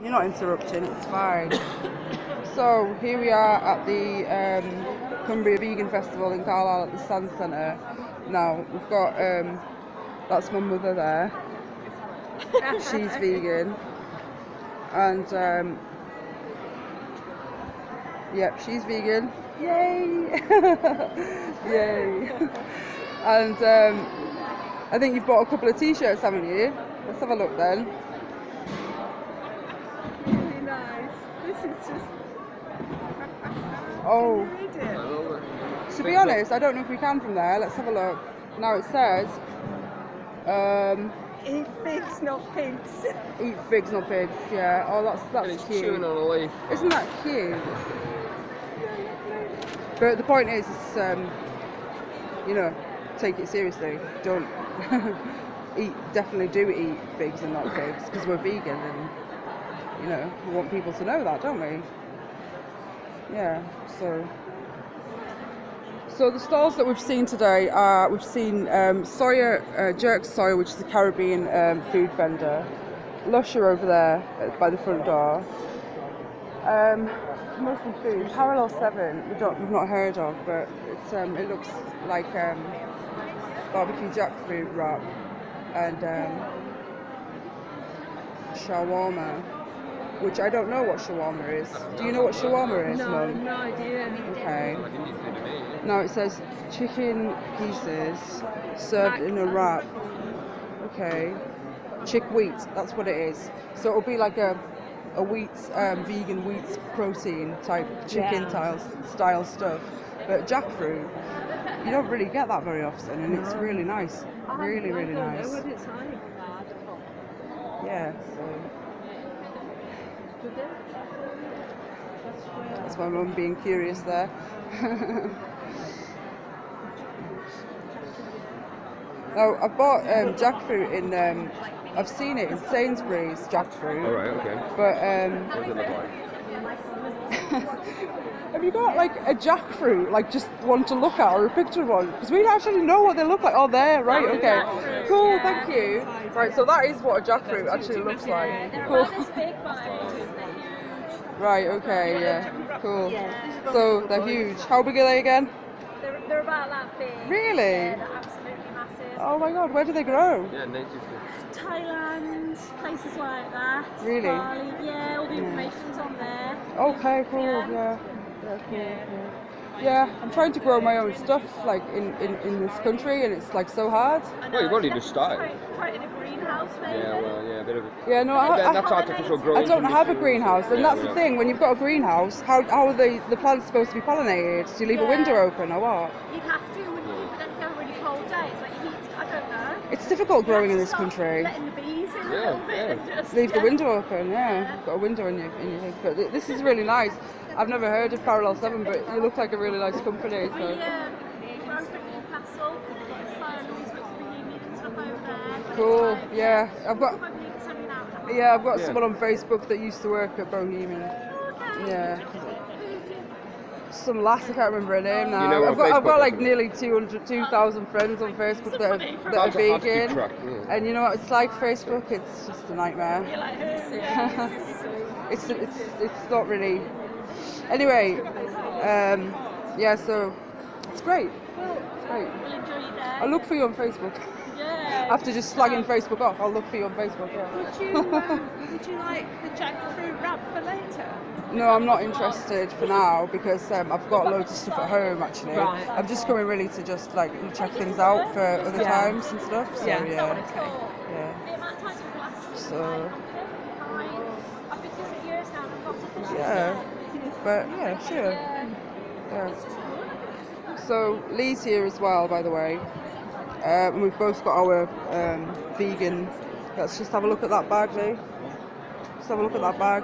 You're not interrupting, it's fine. So here we are at the Cumbria Vegan Festival in Carlisle at the Sand Centre. Now we've got that's my mother there. She's vegan, and yep, she's vegan. Yay! Yay! And I think you've bought a couple of t-shirts, haven't you? Let's have a look then. Really nice. This is just. Oh. Can you read it? To be honest, I don't know if we can from there. Let's have a look. Now it says, Eat figs, not pigs. eat figs, not pigs. Yeah. Oh, that's It's cute. chewing on a leaf. Isn't that cute? But the point is, you know, take it seriously. Don't definitely do eat figs and not pigs, because we're vegan, and you know, we want people to know that, don't we? Yeah. So the stalls that we've seen today are, we've seen soya, jerk soya, which is a Caribbean food vendor. Lusher over there by the front door. Mostly food. Parallel 7, we've not heard of, but it's it looks like barbecue jackfruit wrap and shawarma, which I don't know what shawarma is. Do you know what shawarma is, No, Mum? no idea. Okay. Now it says chicken pieces served in a wrap. Okay. Chick wheat, that's what it is. So it'll be like a wheat, vegan wheat protein type chicken style stuff. But jackfruit, you don't really get that very often, and it's really nice. Really, really nice. I don't know what it's like. Yeah, so that's my mum being curious there. Now, I've bought jackfruit in, I've seen it in Sainsbury's, jackfruit. Alright, okay. But, What does it look like? have you got like a jackfruit, like just one to look at, or a picture of one? Because we don't actually know what they look like. Oh, there, right, okay. Cool, thank you. Right, so that is what a jackfruit actually looks like. Cool. Right, okay, yeah, cool. So they're huge. How big are they again? They're about that big. Really? Yeah, they're absolutely massive. Oh my god, where do they grow? Yeah, native. Thailand, places like that. Really? Bali, yeah, all the information's on there. Okay, cool, yeah. Yeah, cool, yeah. Yeah, I'm trying to grow my own stuff like in this country, and it's like so hard. Well, you've already just started. Quite in a greenhouse, maybe. Yeah, well, yeah, a bit of a... Yeah, no, That's artificial growing. I don't have a greenhouse, and Yeah, that's the thing. When you've got a greenhouse, how are the plants supposed to be pollinated? Do you leave a window open or what? You'd have to, wouldn't you? But then if you have a really cold day, it's like you heat, I don't know. It's difficult growing in this Start country. letting the bees in a Yeah, little bit and just... Leave the window open, yeah. Got a window in your thing. But this is really nice. I've never heard of Parallel 7, but you look like a really nice company. So. We run for Newcastle, so always look for the unique and stuff over there. Cool, yeah. I've got Yeah. someone on Facebook that used to work at Bohemian. Yeah. Some lass, I can't remember her name now. You know I've got Facebook like is? nearly 2,000 friends on Facebook that are vegan. And you know what it's like, Facebook? It's just a nightmare. It's not really. Anyway, yeah, so it's great. It's great. I'll look for you on Facebook. Yeah. After just slagging Facebook off, I'll look for you on Facebook. Yeah. Would you like the jackfruit wrap for later? No, I'm not interested for now because I've got loads of stuff at home actually. Right. I'm just coming really to just like check things out for other times and stuff. So yeah. So yeah. But yeah, sure. Yeah. So Lee's here as well, by the way. And we've both got our vegan. Let's just have a look at that bag, Lee. Just have a look at that bag.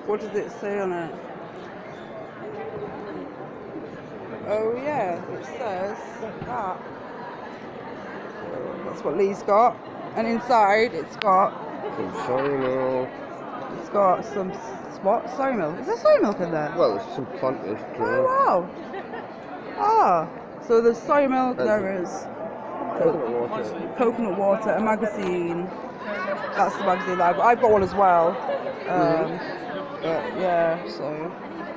What does it say on it? Oh yeah, it says that. That's what Lee's got. And inside it's got Some soy milk. It's got some soy milk. Is there soy milk in there? Well, there's some plant-based Oh drink. wow. Ah, so there's soy milk. There is Coconut water. coconut water, a magazine, That's the magazine that I've got one as well. But yeah, so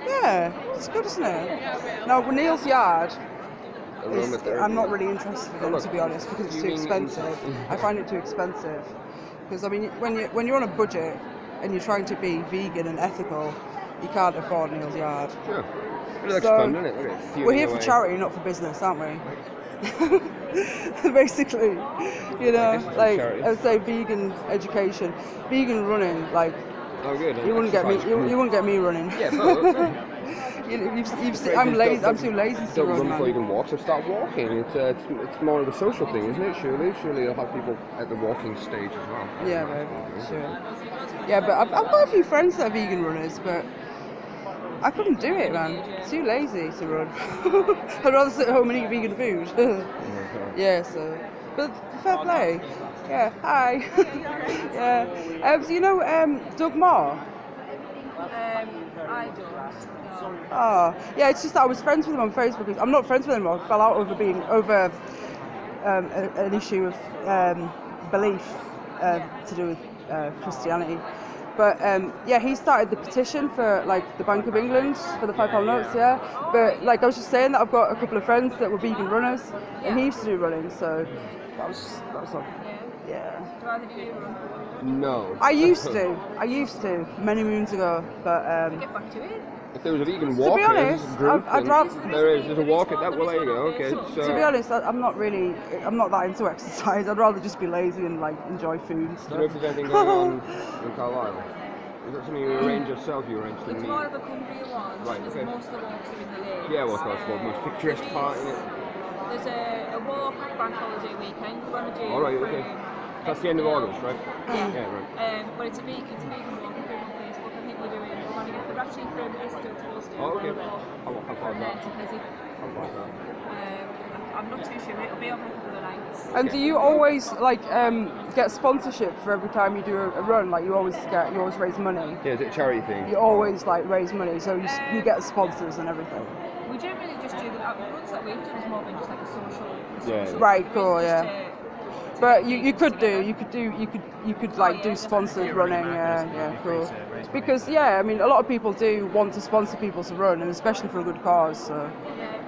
yeah, it's good, isn't it? Now Neil's Yard. I'm not really interested in it, to be honest, because it's too expensive. I find it too expensive. Because I mean, when you're on a budget and you're trying to be vegan and ethical, you can't afford Neil's Yard. Sure. It looks fun, doesn't it? Look at it. We're here for charity, not for business, aren't we? Basically, you know, like I would say, vegan education, vegan running. Like, oh, good. You wouldn't get me. You wouldn't get me running. Yeah, but you've seen, I'm lazy. I'm too lazy to run. Don't run before you can walk, so start walking. It's more of a social thing, isn't it? Surely you'll have people at the walking stage as well. Yeah, babe, sure. Yeah, but I've got a few friends that are vegan runners, but I couldn't do it, man. Too lazy to run. I'd rather sit at home and eat vegan food. Yeah, so. But fair play. Yeah, hi. Yeah. So you know Doug Moore? I don't. Oh, yeah, it's just that I was friends with him on Facebook. I'm not friends with him, I fell out over an issue of belief to do with Christianity. But yeah, he started the petition for like the Bank of England for the £5 notes, yeah. But like I was just saying that I've got a couple of friends that were vegan runners, and he used to do running, so that was like, yeah. Do either of you run? No. I used to many moons ago, but Get back to it. If there was a vegan walk, to be honest, I'd rather. There's a walk at that. Well, there you go. Okay. To be honest, I'm not that into exercise. I'd rather just be lazy and like enjoy food and Do stuff. you know if there's anything going on in Carlisle? Is that something you arrange yourself? You arrange to It's meet? more of a Cumbria one. Right, There's okay. most of the walks are in the lakes. Yeah, well, that's the most picturesque part in it. There's a walk bank holiday weekend we're going to do. All right, okay. That's the end of August, right? Yeah. Right. But it's a vegan walk. We put it on Facebook. I think we're going to get the actually from Bristol to Ulster. Oh, okay. How From far is there that? to Keswick. I'm not too sure. It'll be over a couple of nights. And do you always like get sponsorship for every time you do a run? Like you always raise money. Yeah, is it a charity thing? You always like raise money, so you get sponsors and everything. We don't really just do the runs that we've done is more than just like a social. Yeah. Right, cool, yeah. But you could like do sponsored running, yeah, cool. Because yeah, I mean a lot of people do want to sponsor people to run, and especially for a good cause. So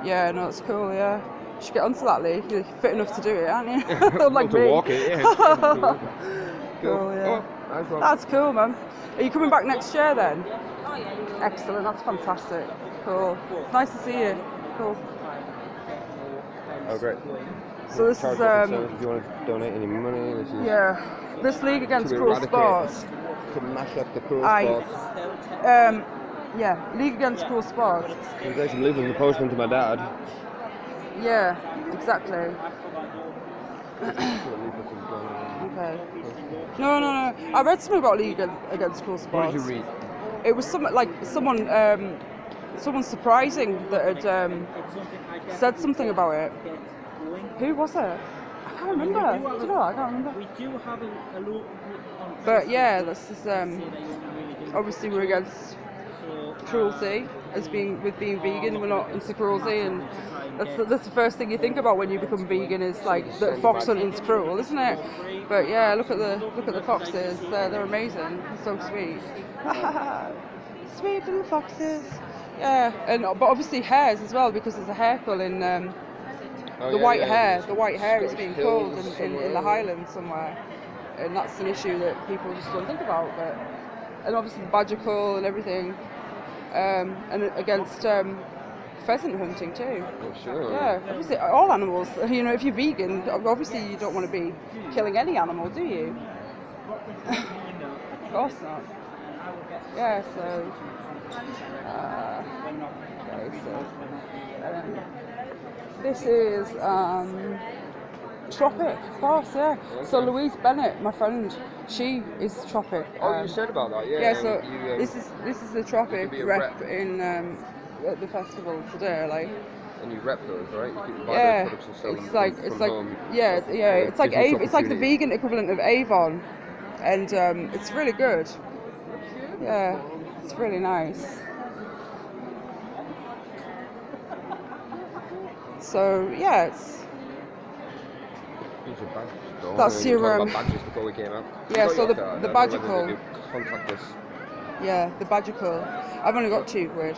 yeah, no, it's cool, yeah. You should get onto that, Lee. You're fit enough to do it, aren't you? Like to me. walk it, yeah. Cool, yeah. Oh, nice one. That's cool, man. Are you coming back next year then? Oh yeah. Excellent, that's fantastic. Cool. Nice to see you. Cool. Oh, great. So this is If you want to donate any money, this is this league against to cruel eradicate- sports. to mash up the cruel Aye. sports. Yeah, league against cruel sports. There's actually leaving the postman to my dad. Yeah, exactly. Okay. No. I read something about league against cruel What sports. did you read? It was someone surprising that had said something about it. Who was it? I can't remember. Do you know? I can't remember. We do have a look on. But yeah, this is obviously we're against cruelty as being vegan. We're not into cruelty, and that's the first thing you think about when you become vegan is like that fox hunting's cruel, isn't it? But yeah, look at the foxes. They're amazing. They're so sweet. Sweet little foxes. Yeah, but obviously hares as well, because there's a hare cull in the white hair. The white hair is being culled in the Highlands somewhere, and that's an issue that people just don't think about. And obviously the badger cull and everything, and against pheasant hunting too. Oh, sure. Yeah, obviously all animals. You know, if you're vegan, obviously you don't want to be killing any animal, do you? Of course not. Yeah, so. Okay, so this is Tropic, of course, yeah. So Louise Bennett, my friend, she is Tropic. Oh, you said about that, yeah. Yeah, so you, this is the Tropic be a rep rep. in at the festival today, like. And you rep those, right? You can buy Yeah, those products and sell them it's from like home. yeah, it's like business it's like the opportunity. vegan equivalent of Avon, and it's really good. Yeah, it's really nice. So yeah, it's badges are badges. Though. That's We were your, talking about badges before we came out. yeah, You got so your the card. the I don't know whether Badgical. they do contact us. Yeah, the Badgical. I've only got £2.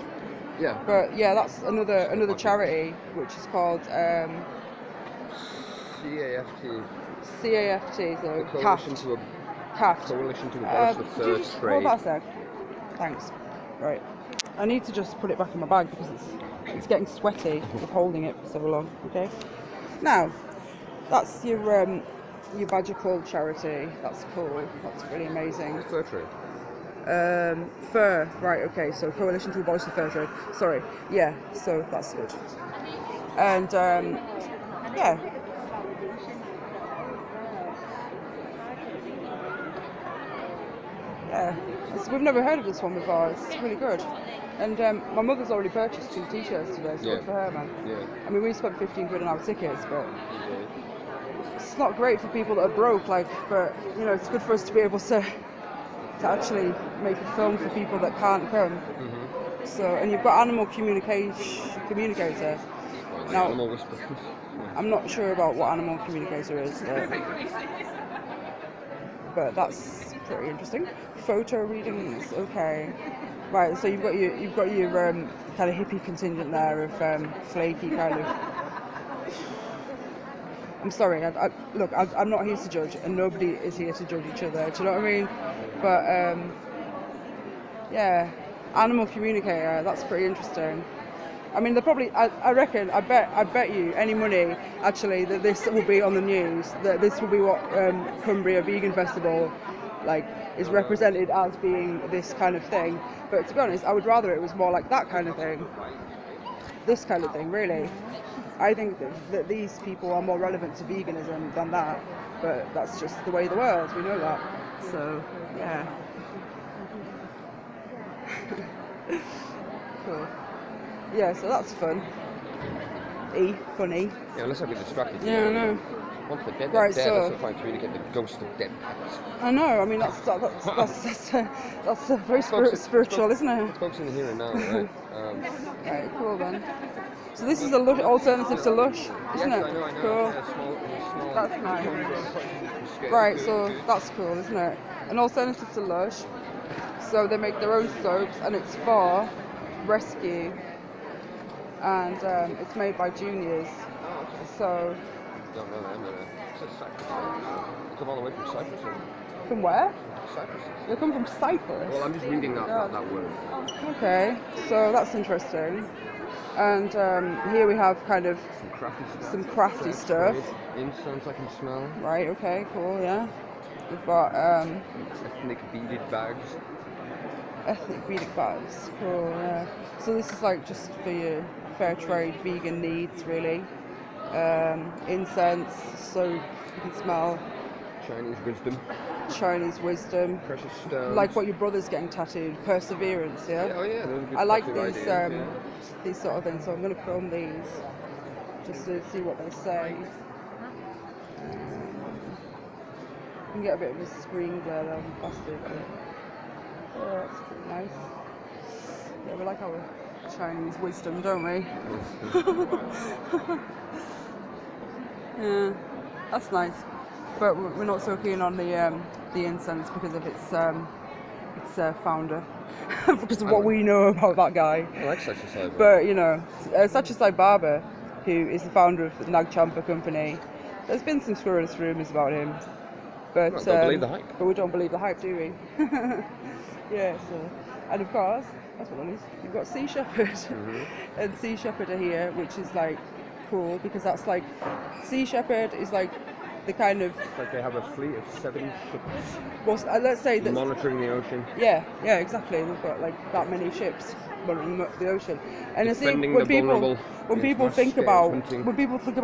Yeah. But yeah, that's another charity which is called CAFT. CAFT, so The Coalition CAFT. to CAFT. Coalition to Abolish the Could you Third just hold Trade. that a sec? Thanks. Right. I need to just put it back in my bag because it's getting sweaty of holding it for so long. Okay. Now, that's your Badgical charity. That's cool. That's really amazing. Third Trade. Fur. Right. Okay. So Coalition to Abolish the Fur Trade. Sorry. Yeah. So that's good. And yeah. Yeah, we've never heard of this one before. It's really good. And my mother's already purchased 2 t-shirts today, so good for her, man. Yeah. I mean, we spent £15 on our tickets, but it's not great for people that are broke, like, but, you know, it's good for us to be able to actually make a film for people that can't come. Mm-hmm. So, and you've got Animal Communicator. Now, Animal Whisperers. I'm not sure about what Animal Communicator is, but that's pretty interesting. Photo readings, okay. Right, so you've got your kind of hippie contingent there of flaky kind of. I'm sorry, look, I'm not here to judge, and nobody is here to judge each other. Do you know what I mean? But yeah, Animal Communicator. That's pretty interesting. I mean, they're probably. I reckon. I bet you any money actually that this will be on the news. That this will be what Cumbria Vegan Festival is represented as being this kind of thing. But to be honest, I would rather it was more like that kind of thing. This kind of thing, really. I think that these people are more relevant to veganism than that. But that's just the way of the world. We know that. So yeah. Cool. Yeah, so that's fun. Funny. Yeah, unless I get distracted. Yeah, I know. Once they're dead, Right, they're dead. so- That's a fight to get the ghost of dead cats. I know. I mean, that's very spiritual, isn't it? It's focusing here and now, right? Right, cool then. So this is a alternative to Lush, isn't yes, it? I know. Cool. Yeah, small. That's nice. Right, so that's cool, isn't it? An alternative to Lush. So they make their own soaps, and it's for rescue, and it's made by juniors. So. Don't know them, it says Cyprus. They come all the way from Cyprus. From where? Cyprus. They come from Cyprus. Well, I'm just reading that word. Okay, so that's interesting. And here we have kind of some crafty stuff. Incense I can smell. Right, okay, cool, yeah. We've got Ethnic beaded bags. ethnic beaded bags, cool, yeah. So this is just for your fair trade vegan needs, really. Incense, soap, you can smell. Chinese wisdom. Precious stones. Like what your brother's getting tattooed, perseverance, yeah? Oh yeah, those are good. I like positive these ideas, these sort of things, so I'm going to film these just to see what they say. You can get a bit of a screen glare there on the plastic. But, oh, that's pretty nice. Yeah, we like our Chinese wisdom, don't we? Yeah, that's nice. But we're not so keen on the incense because of its founder, because of what we know about that guy. I like such a side. But you know, Satyajit Barber, who is the founder of the Nag Champa company, there's been some scurrilous rumours about him. But don't believe the hype. But we don't believe the hype, do we? Yeah. So, and of course, that's what it is. You've got Sea Shepherd, and Sea Shepherd are here, which is cool because that's Sea Shepherd is the kind of. It's like they have a fleet of 7 ships. Well, let's say that. Monitoring the ocean. Yeah, exactly. They've got that many ships monitoring the ocean. And I think Defending when the vulnerable people think scale about hunting.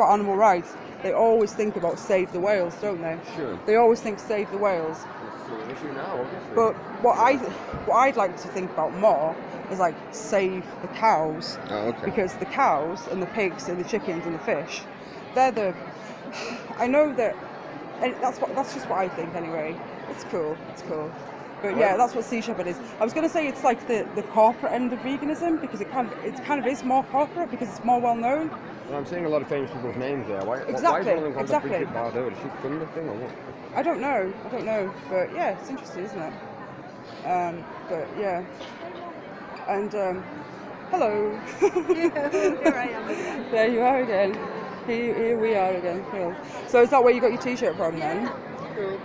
animal rights, they always think about save the whales, don't they? Sure. They always think save the whales. It's an issue now, obviously. But what I'd like to think about more is save the cows. Oh, okay. Because the cows and the pigs and the chickens and the fish, they're the. I know that, and that's just what I think anyway. It's cool. But yeah, that's what Sea Shepherd is. I was going to say it's like the corporate end of veganism because it kind of is more corporate because it's more well known. Well, I'm seeing a lot of famous people's names there. Why is Exactly, one of them called exactly. the Bridget Bardot? Is she from the thing or what? I don't know, but yeah, it's interesting, isn't it? But yeah, and hello. Here I am again. There you are again. Here we are again. Cool. So is that where you got your T-shirt from then?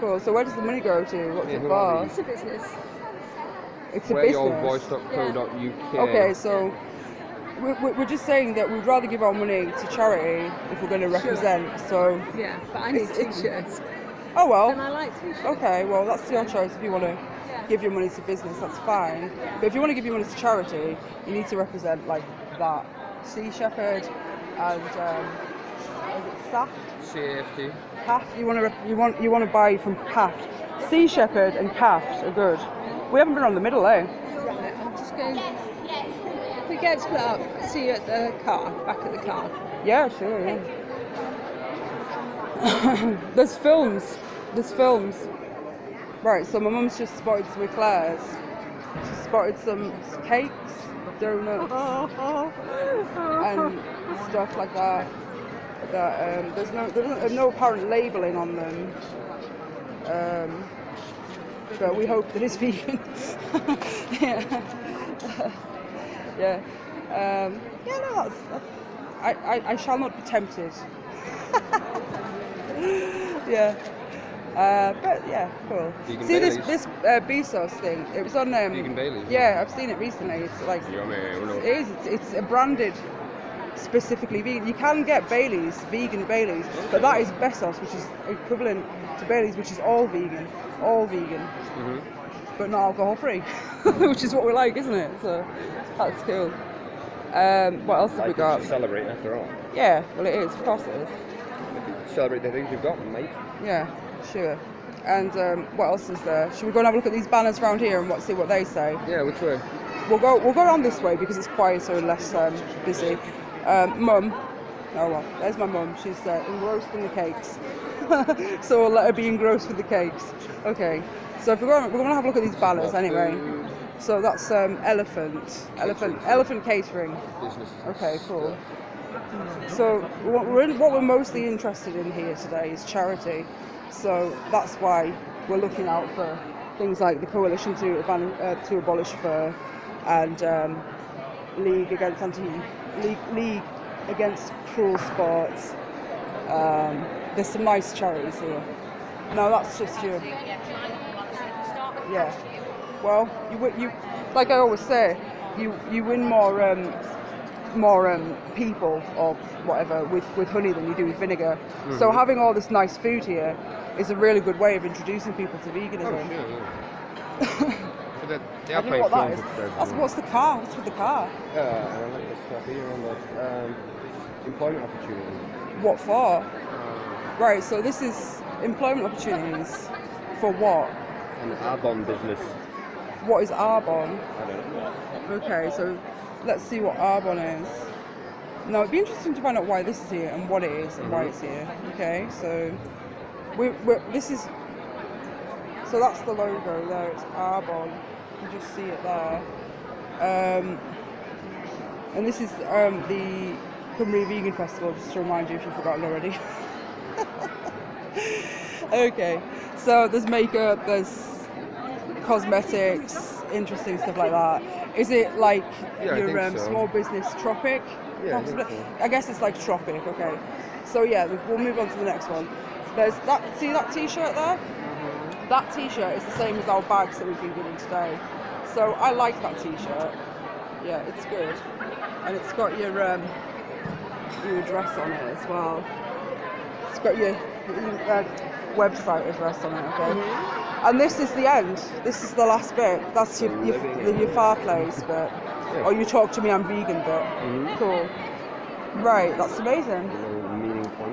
Cool. So where does the money go to? What's it who for? are It's a business. It's a business. Whereyourvoice.co.uk. Okay, so we're just saying that we'd rather give our money to charity if we're going to represent. So Yeah, but I need It's- t-shirts. oh well. And I like t-shirts. Okay, well that's your choice. If you want to give your money to business, that's fine. But if you want to give your money to charity, you need to represent like that. Sea Shepherd and is it Saft? CAFT. Caft. You want to buy from Caft. Sea Shepherd and Caft are good. We haven't been on the middle, eh? Right, I'm just going. If we get split up, see you at the car, back at the car. Yeah, sure. Yeah. There's films. Right, so my mum's just spotted some eclairs. She spotted some cakes, donuts, and stuff like that. There's no apparent labelling on them. But we hope that it's vegan. Yeah. Yeah. Yeah, no, that's I shall not be tempted. Yeah. But yeah, cool. Vegan See Baileys. this Bezos thing? It was on. Vegan Baileys. Yeah, I've seen it recently. It's like Yummy. it is. It's a branded specifically vegan. You can get Baileys, vegan Baileys, but that is Bezos, which is equivalent to Baileys, which is all vegan, Mm-hmm. but not alcohol free, which is what we like, isn't it? So that's cool. What else have we got? Celebrate after all. Yeah, well it is. Of course it is. Celebrate the things you've got, mate. Yeah, sure. And what else is there? Should we go and have a look at these banners around here and see what they say? Yeah, which way? We'll go around this way because it's quieter and less busy. Mum, oh well, there's my mum. She's engrossed in the cakes, so we'll let her be engrossed with the cakes. Okay, so if we're going to have a look at these banners anyway. So that's elephant catering. Business. Okay, cool. So what we're mostly interested in here today is charity. So that's why we're looking out for things like the Coalition to Abolish Fur and League Against Cruel Sports. There's some nice charities here. No, that's just your. Yeah. Well, you like I always say, you win more people or whatever with honey than you do with vinegar. Mm-hmm. So having all this nice food here is a really good way of introducing people to veganism. Oh, sure, yeah. So they are I don't know what that is. That's What's the car? What's with the car? and I like this stuff here on the employment opportunities. What for? Right, so this is employment opportunities for what? An Arbonne business. What is Arbonne? I don't know. Okay, so let's see what Arbonne is. Now it'd be interesting to find out why this is here and what it is and why it's here. Okay, so so that's the logo there. It's Arbonne. You can just see it there. And this is the Cumbria Vegan Festival. Just to remind you if you've forgotten already. Okay, so there's makeup, there's cosmetics, interesting stuff like that. Is it like your small business Tropic? Yeah, I think so. I guess it's like Tropic. Okay, so yeah, we'll move on to the next one. There's that. See that T-shirt there? Mm-hmm. That T-shirt is the same as our bags that we've been giving today. So I like that T-shirt. Yeah, it's good, and it's got your address on it as well. It's got your website address on it. Okay. Mm-hmm. And this is the end. This is the last bit. That's your fireplace bit. Yeah. Or you talk to me, I'm vegan bit. Mm-hmm. Cool. Right, that's amazing.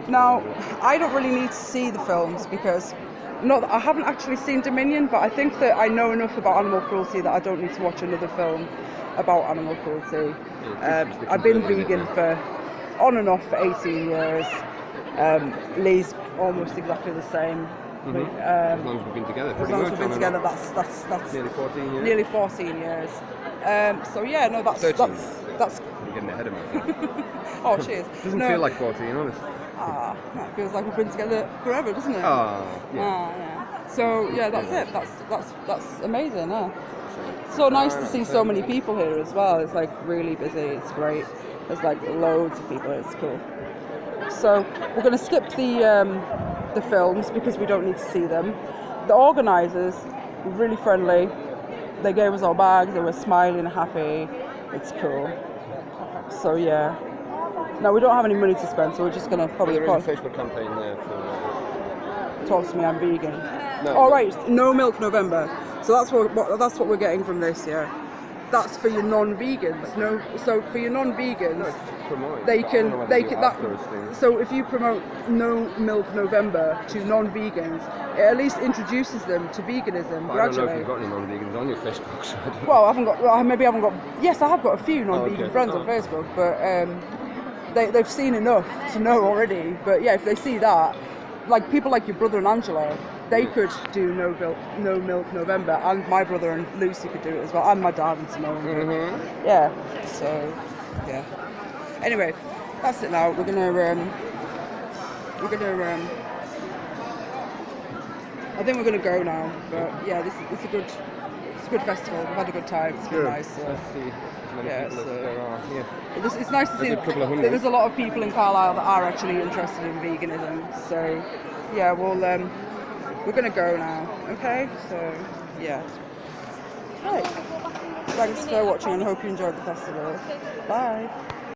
Now, I don't really need to see the films because I haven't actually seen Dominion, but I think that I know enough about animal cruelty that I don't need to watch another film about animal cruelty. I've been vegan for on and off for 18 years. Lee's almost exactly the same. As long as we've been together. As long as we've been together, that's nearly 14 years. Nearly 14 years. So yeah, no, that's 13. that's. I'm getting ahead of myself. Oh, cheers. Doesn't No. feel like 14, honest. That feels like we've been together forever, doesn't it? Ah, yeah. Yeah. So yeah, that's it. That's amazing. Huh? So nice to see so many people here as well. It's like really busy. It's great. There's like loads of people. It's cool. So we're going to skip the films because we don't need to see them. The organisers were really friendly. They gave us our bags. They were smiling, happy. It's cool. So yeah. No, we don't have any money to spend, so we're just going to probably There is a Facebook campaign there for... talk to me. I'm vegan. No, All right, no milk November. So that's what we're getting from this. Yeah. That's for your non-vegans. No, so for your non-vegans, they can so if you promote no milk November to non-vegans, it at least introduces them to veganism I don't know if you've got any non-vegans on your Facebook side. Well, I haven't got. Well, maybe I haven't got. Yes, I have got a few non-vegan okay. friends on Facebook, but they've seen enough to know already. But yeah, if they see that, like people like your brother and Angela, they could do no milk November, and my brother and Lucy could do it as well, and my dad and Simone. Yeah. So yeah. Anyway, that's it now. We're gonna. I think we're gonna go now. But yeah, it's a good festival. We've had a good time. It's been nice. So. Let's see as many Yeah, people as so- there are here. It's nice to see There's a couple of that hundred. there's a lot of people in Carlisle that are actually interested in veganism. So, yeah, well, we're going to go now, okay? So, yeah. Right. Thanks for watching and I hope you enjoyed the festival. Bye.